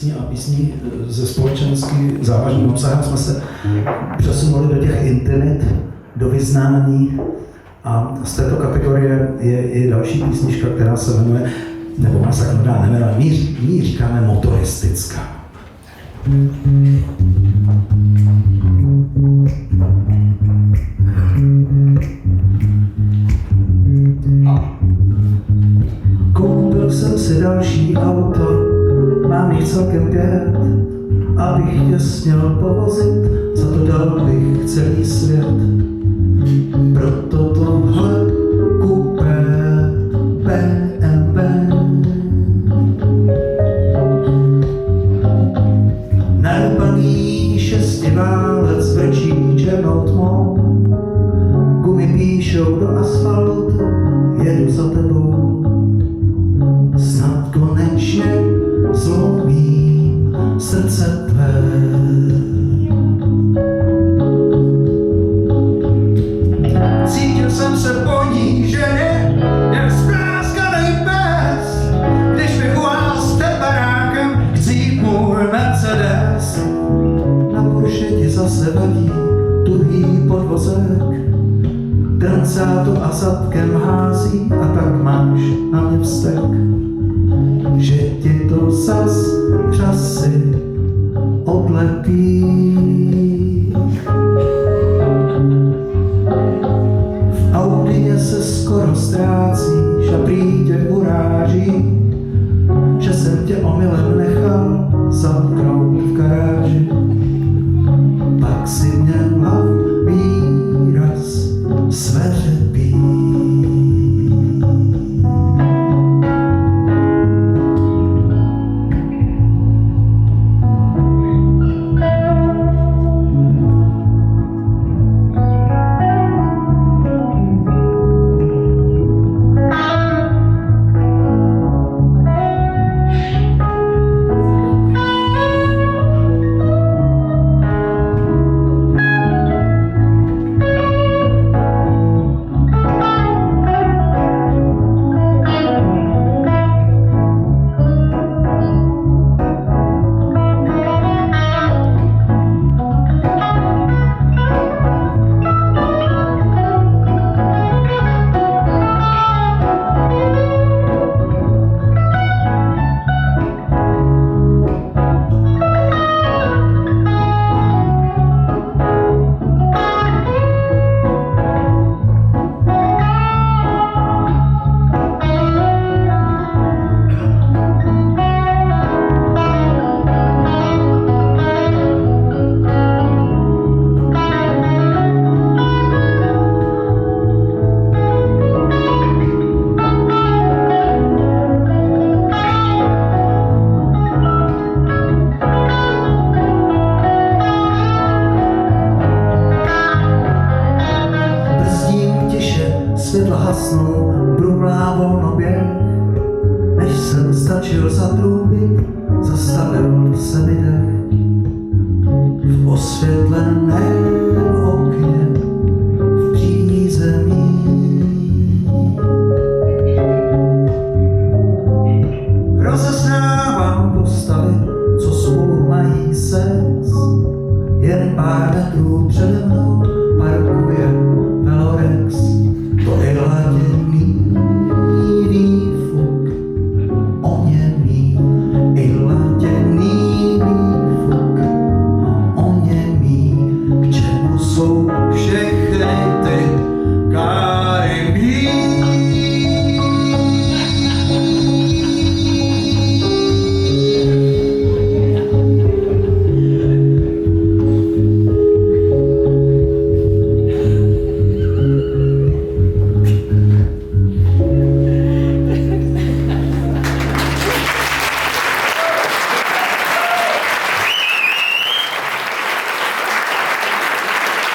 a písní ze společensky závažným obsahem jsme se přesunuli do těch intimit, do vyznání a z této kategorie je i další písnička, která se jmenuje, nebo ona se tak nemenuje, my ji říkáme motoristická. Koupil jsem si další auto, mám jich celkem 5, abych tě směl povozit, za to dal bych celý svět. Proto tohle kupé BMW. Narupaný šestiválec vrčí černou tmou, gumy píšou do asfaltu, jedu za tebou. Snad konečně zlomím srdce tvé. Cítil jsem se poníženě, jak spráskanej pes, když mi volal s teparákem, chci jít můj Mercedes. Na Porsche ti zase vadí tuhý podvozek, trancátu a zadkem hází a tak máš na mě vztek, že ti to zas časy odlepí. V Audině se skoro ztrácíš a prý tě uráží, že jsem tě omylem nechal zamknout v garáži. Pak si měla výraz sveřepý. Světla hasnou, brumlá volnoběh, než jsem stačil zatrubit, zastavil se mi dech.